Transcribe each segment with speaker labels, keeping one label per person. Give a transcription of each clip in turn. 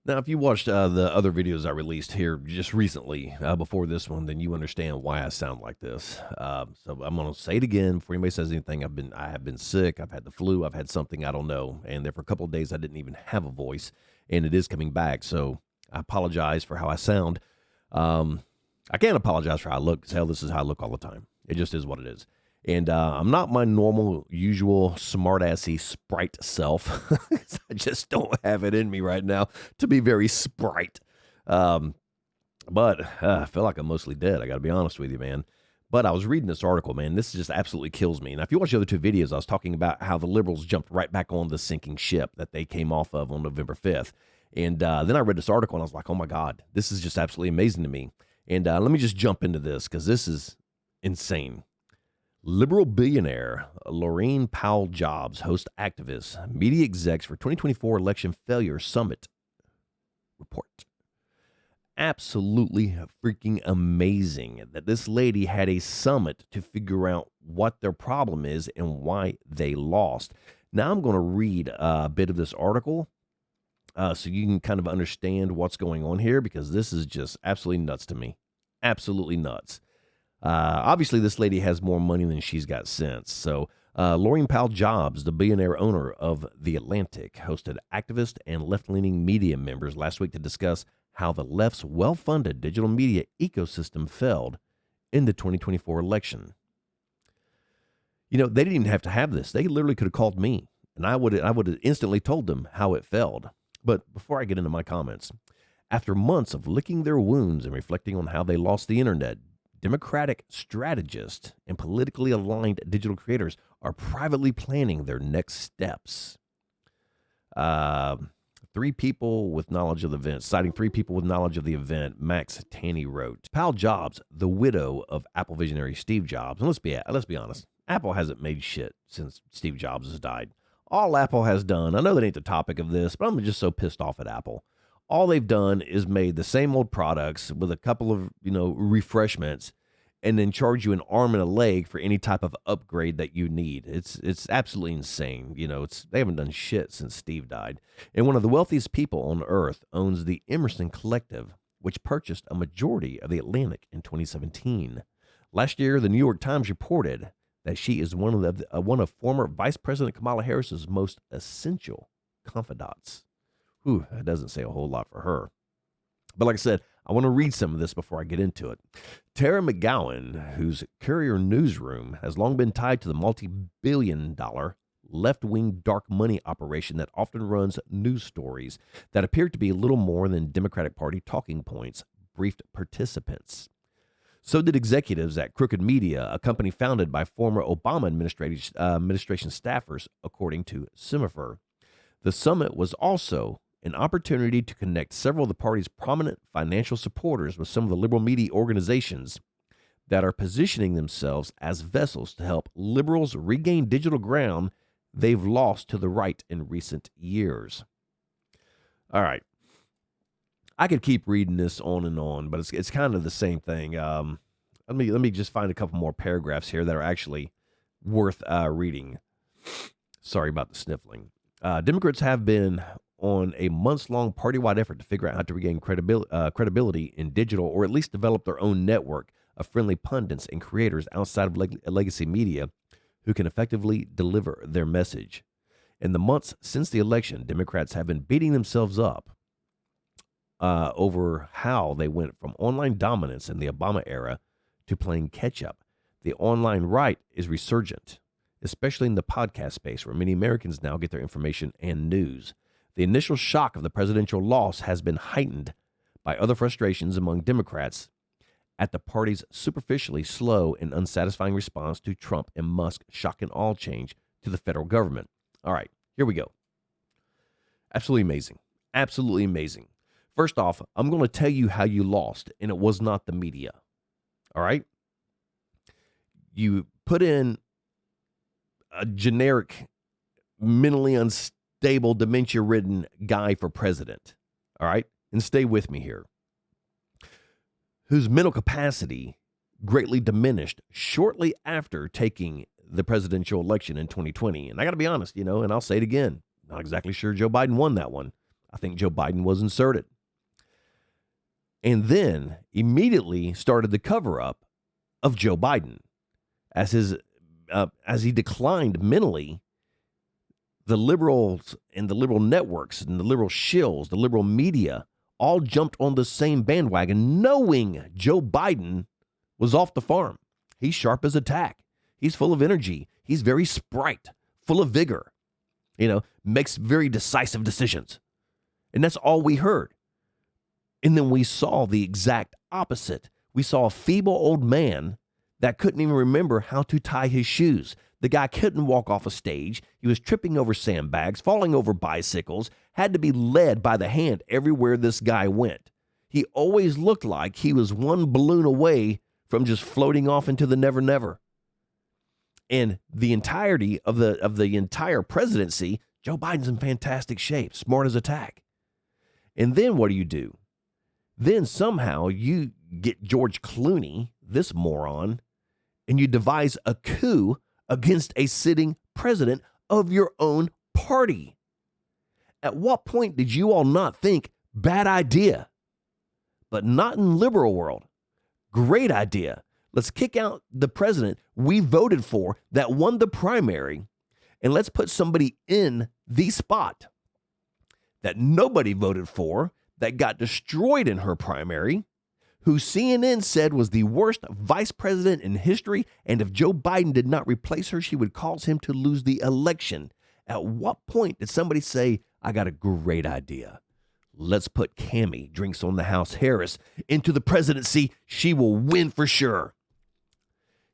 Speaker 1: Now, if you watched the other videos I released here just recently before this one, then you understand why I sound like this. So I'm going to say it again before anybody says anything. I have been sick. I've had the flu. I've had something I don't know, and there for a couple of days I didn't even have a voice, and it is coming back. So I apologize for how I sound. I can't apologize for how I look, because hell, this is how I look all the time. It just is what it is. And I'm not my normal, usual, smart-assy sprite self. I just don't have it in me right now to be very sprite. But I feel like I'm mostly dead. I got to be honest with you, man. But I was reading this article, man. This just absolutely kills me. Now, if you watch the other two videos, I was talking about how the liberals jumped right back on the sinking ship that they came off of on November 5th. And then I read this article, and I was like, oh, my God, this is just absolutely amazing to me. And let me just jump into this, because this is insane. Liberal billionaire Laurene Powell Jobs host activists, media execs for 2024 election failure summit report. Absolutely freaking amazing that this lady had a summit to figure out what their problem is and why they lost. Now I'm going to read a bit of this article so you can kind of understand what's going on here, because this is just absolutely nuts to me. Absolutely nuts. Obviously, this lady has more money than she's got sense. So, Laurene Powell Jobs, the billionaire owner of The Atlantic, hosted activist and left-leaning media members last week to discuss how the left's well-funded digital media ecosystem failed in the 2024 election. You know, they didn't even have to have this. They literally could have called me, and I would have instantly told them how it failed. But before I get into my comments, after months of licking their wounds and reflecting on how they lost the internet, Democratic strategists and politically aligned digital creators are privately planning their next steps. Three people with knowledge of the event, citing three people with knowledge of the event, Max Tanny wrote. Powell Jobs, the widow of Apple visionary Steve Jobs, and let's be honest, Apple hasn't made shit since Steve Jobs has died. All Apple has done, I know that ain't the topic of this, but I'm just so pissed off at Apple. All they've done is made the same old products with a couple of, refreshments, and then charge you an arm and a leg for any type of upgrade that you need. It's absolutely insane. They haven't done shit since Steve died. And one of the wealthiest people on earth owns the Emerson Collective, which purchased a majority of The Atlantic in 2017. Last year, the New York Times reported that she is one of former Vice President Kamala Harris's most essential confidants. Whew, that doesn't say a whole lot for her. But like I said, I want to read some of this before I get into it. Tara McGowan, whose Courier newsroom has long been tied to the multi-billion-dollar left-wing dark money operation that often runs news stories that appear to be little more than Democratic Party talking points, briefed participants. So did executives at Crooked Media, a company founded by former Obama administration staffers, according to Semaphore. The summit was also an opportunity to connect several of the party's prominent financial supporters with some of the liberal media organizations that are positioning themselves as vessels to help liberals regain digital ground they've lost to the right in recent years. All right. I could keep reading this on and on, but it's kind of the same thing. Let me just find a couple more paragraphs here that are actually worth reading. Sorry about the sniffling. Democrats have been on a months-long party-wide effort to figure out how to regain credibility in digital, or at least develop their own network of friendly pundits and creators outside of legacy media who can effectively deliver their message. In the months since the election, Democrats have been beating themselves up over how they went from online dominance in the Obama era to playing catch-up. The online right is resurgent, especially in the podcast space, where many Americans now get their information and news. The initial shock of the presidential loss has been heightened by other frustrations among Democrats at the party's superficially slow and unsatisfying response to Trump and Musk's shock and awe change to the federal government. All right, here we go. Absolutely amazing. Absolutely amazing. First off, I'm going to tell you how you lost, and it was not the media. All right? You put in a generic, mentally unstable, dementia-ridden guy for president, all right? And stay with me here. Whose mental capacity greatly diminished shortly after taking the presidential election in 2020. And I got to be honest, and I'll say it again, not exactly sure Joe Biden won that one. I think Joe Biden was inserted. And then immediately started the cover-up of Joe Biden as he declined mentally. The liberals and the liberal networks and the liberal shills, the liberal media, all jumped on the same bandwagon, knowing Joe Biden was off the farm. He's sharp as a tack. He's full of energy. He's very sprite, full of vigor, makes very decisive decisions. And that's all we heard. And then we saw the exact opposite. We saw a feeble old man that couldn't even remember how to tie his shoes. The guy couldn't walk off a stage. He was tripping over sandbags, falling over bicycles, had to be led by the hand everywhere this guy went. He always looked like he was one balloon away from just floating off into the never, never. And the entirety of the entire presidency, Joe Biden's in fantastic shape, smart as a tack. And then what do? Then somehow you get George Clooney, this moron, and you devise a coup against a sitting president of your own party. At what point did you all not think, bad idea? But not in liberal world. Great idea. Let's kick out the president we voted for that won the primary, and let's put somebody in the spot that nobody voted for, that got destroyed in her primary, who CNN said was the worst vice president in history, and if Joe Biden did not replace her, she would cause him to lose the election. At what point did somebody say, I got a great idea? Let's put Cammie, drinks on the house Harris, into the presidency. She will win for sure.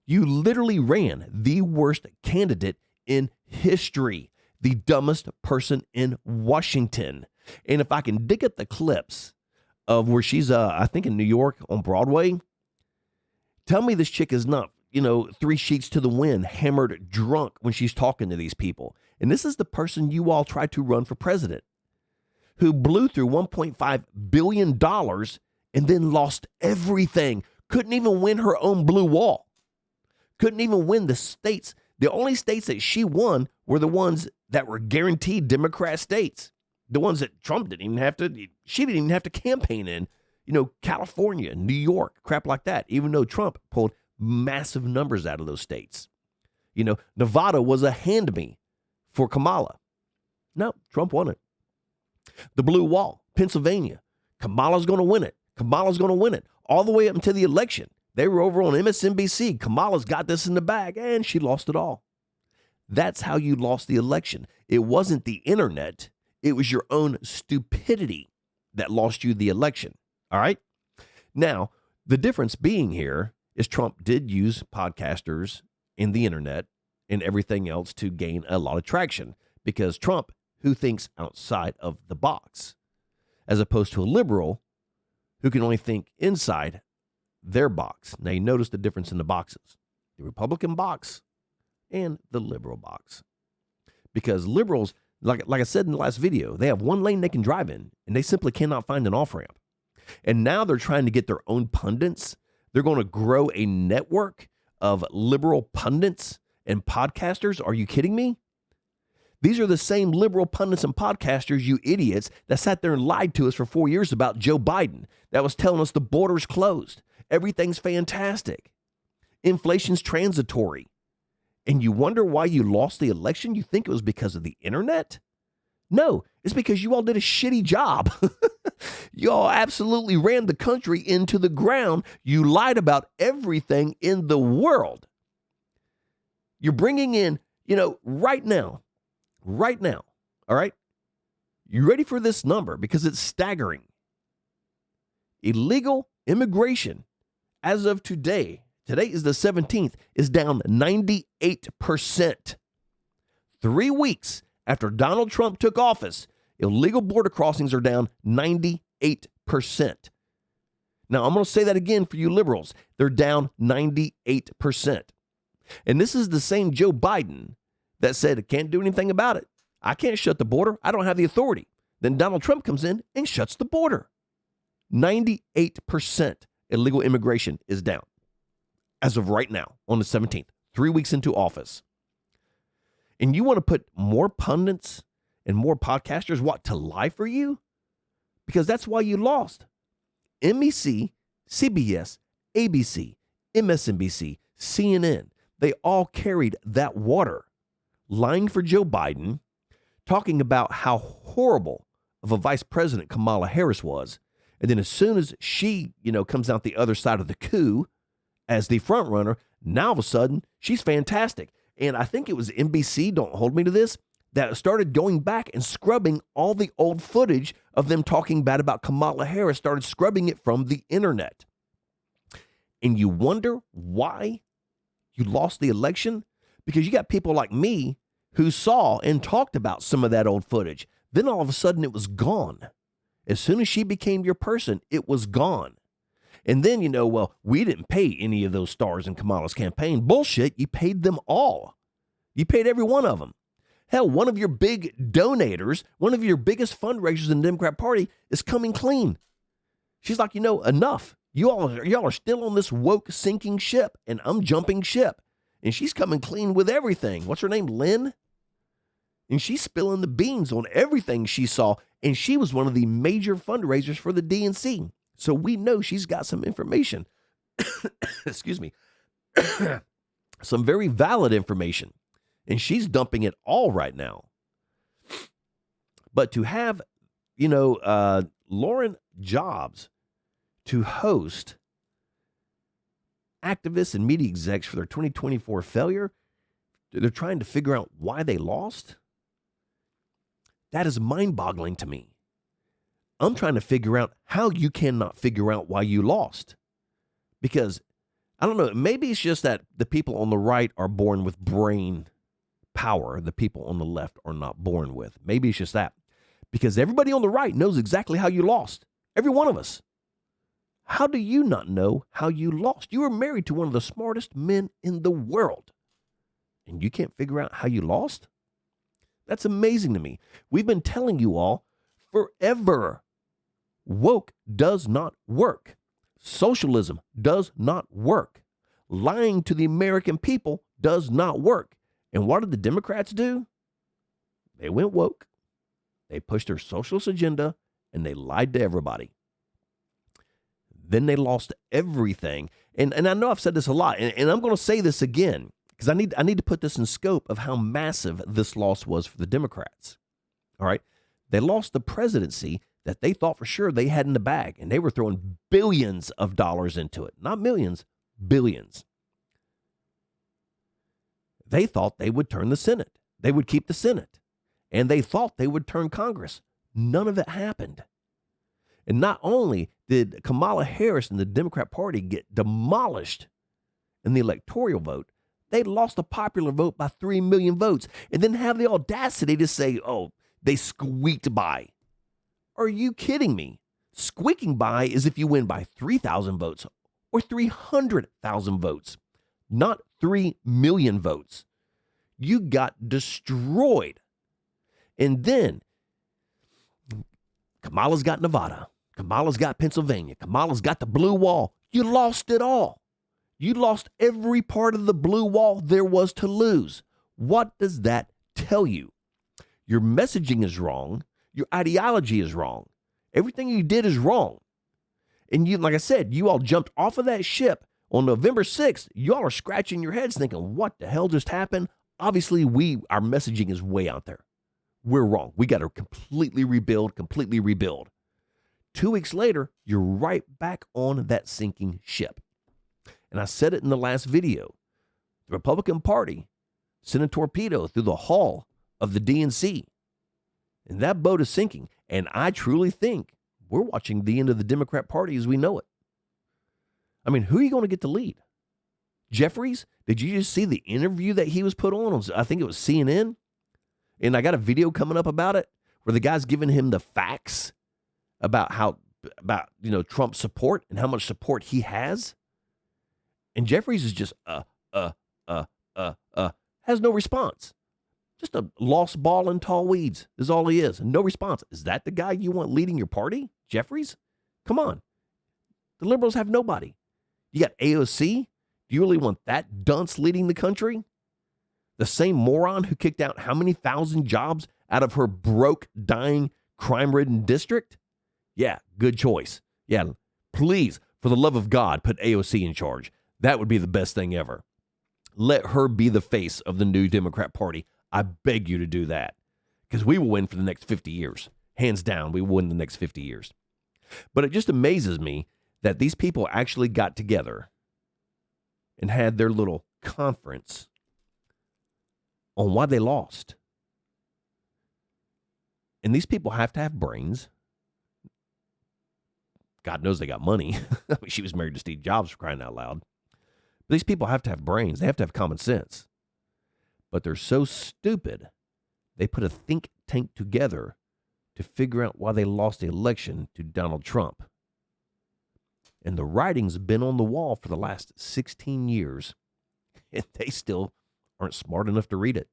Speaker 1: You literally ran the worst candidate in history, the dumbest person in Washington. And if I can dig up the clips of where she's, I think in New York on Broadway, tell me this chick is not, 3 sheets to the wind, hammered drunk when she's talking to these people. And this is the person you all tried to run for president, who blew through $1.5 billion and then lost everything. Couldn't even win her own blue wall. Couldn't even win the states. The only states that she won were the ones that were guaranteed Democrat states. The ones that Trump she didn't even have to campaign in, California, New York, crap like that, even though Trump pulled massive numbers out of those states. Nevada was a hand me for Kamala. No, Trump won it. The blue wall, Pennsylvania, Kamala's going to win it. Kamala's going to win it all the way up until the election. They were over on MSNBC. Kamala's got this in the bag, and she lost it all. That's how you lost the election. It wasn't the internet. It was your own stupidity that lost you the election. All right? Now, the difference being here is Trump did use podcasters and the internet and everything else to gain a lot of traction, because Trump, who thinks outside of the box, as opposed to a liberal who can only think inside their box. Now, you notice the difference in the boxes, the Republican box and the liberal box. Because liberals, like I said in the last video, they have one lane they can drive in, and they simply cannot find an off-ramp. And now they're trying to get their own pundits. They're going to grow a network of liberal pundits and podcasters. Are you kidding me? These are the same liberal pundits and podcasters, you idiots, that sat there and lied to us for 4 years about Joe Biden, that was telling us the border's closed. Everything's fantastic. Inflation's transitory. And you wonder why you lost the election? You think it was because of the internet? No, it's because you all did a shitty job. You all absolutely ran the country into the ground. You lied about everything in the world. You're bringing in, right now, all right? You ready for this number? Because it's staggering. Illegal immigration, as of today is the 17th, is down 98%. 3 weeks after Donald Trump took office, illegal border crossings are down 98%. Now, I'm going to say that again for you liberals. They're down 98%. And this is the same Joe Biden that said, I can't do anything about it. I can't shut the border. I don't have the authority. Then Donald Trump comes in and shuts the border. 98% illegal immigration is down as of right now on the 17th, 3 weeks into office. And you want to put more pundits and more podcasters, to lie for you? because that's why you lost. NBC, CBS, ABC, MSNBC, CNN, they all carried that water, lying for Joe Biden, talking about how horrible of a vice president Kamala Harris was. And then as soon as she, comes out the other side of the coup as the front runner, now all of a sudden she's fantastic. And I think it was NBC, don't hold me to this, that started going back and scrubbing all the old footage of them talking bad about Kamala Harris, started scrubbing it from the internet. And you wonder why you lost the election? Because you got people like me who saw and talked about some of that old footage. Then all of a sudden it was gone. As soon as she became your person, it was gone. And then, we didn't pay any of those stars in Kamala's campaign. Bullshit, you paid them all. You paid every one of them. Hell, one of your big donators, one of your biggest fundraisers in the Democrat Party is coming clean. She's like, enough. Y'all are still on this woke sinking ship, and I'm jumping ship. And she's coming clean with everything. What's her name? Lynn? And she's spilling the beans on everything she saw. And she was one of the major fundraisers for the DNC. So we know she's got some information. Excuse me. Some very valid information. And she's dumping it all right now. But to have, Laurene Jobs to host activists and media execs for their 2024 failure, they're trying to figure out why they lost. That is mind-boggling to me. I'm trying to figure out how you cannot figure out why you lost. Because, I don't know, maybe it's just that the people on the right are born with brain power the people on the left are not born with. Maybe it's just that. Because everybody on the right knows exactly how you lost. Every one of us. How do you not know how you lost? You were married to one of the smartest men in the world. And you can't figure out how you lost? That's amazing to me. We've been telling you all forever. Woke does not work. Socialism does not work. Lying to the American people does not work. And what did the Democrats do? They went woke. They pushed their socialist agenda and they lied to everybody. Then they lost everything. And I know I've said this a lot, and I'm going to say this again because I need to put this in scope of how massive this loss was for the Democrats. All right. They lost the presidency that they thought for sure they had in the bag, and they were throwing billions of dollars into it. Not millions, billions. They thought they would turn the Senate. They would keep the Senate. And they thought they would turn Congress. None of it happened. And not only did Kamala Harris and the Democrat Party get demolished in the electoral vote, they lost the popular vote by 3 million votes and then have the audacity to say, oh, they squeaked by. Are you kidding me? Squeaking by is if you win by 3,000 votes or 300,000 votes, not 3 million votes. You got destroyed. And then Kamala's got Nevada. Kamala's got Pennsylvania. Kamala's got the blue wall. You lost it all. You lost every part of the blue wall there was to lose. What does that tell you? Your messaging is wrong. Your ideology is wrong. Everything you did is wrong. And you, like I said, you all jumped off of that ship on November 6th. Y'all are scratching your heads thinking, what the hell just happened? Obviously, our messaging is way out there. We're wrong. We got to completely rebuild. 2 weeks later, you're right back on that sinking ship. And I said it in the last video. The Republican Party sent a torpedo through the hull of the DNC. And that boat is sinking. And I truly think we're watching the end of the Democrat Party as we know it. I mean, who are you going to get to lead? Jeffries? Did you just see the interview that he was put on? I think it was CNN. And I got a video coming up about it where the guy's giving him the facts about Trump's support and how much support he has. And Jeffries is just has no response. Just a lost ball in tall weeds is all he is. And no response. Is that the guy you want leading your party? Jeffries? Come on. The liberals have nobody. You got AOC. Do you really want that dunce leading the country? The same moron who kicked out how many thousand jobs out of her broke, dying, crime-ridden district? Yeah, good choice. Yeah, please, for the love of God, put AOC in charge. That would be the best thing ever. Let her be the face of the new Democrat Party. I beg you to do that, because we will win for the next 50 years. Hands down, we will win the next 50 years. But it just amazes me that these people actually got together and had their little conference on why they lost. And these people have to have brains. God knows they got money. I mean, she was married to Steve Jobs, for crying out loud. But these people have to have brains. They have to have common sense. But they're so stupid, they put a think tank together to figure out why they lost the election to Donald Trump. And the writing's been on the wall for the last 16 years, and they still aren't smart enough to read it.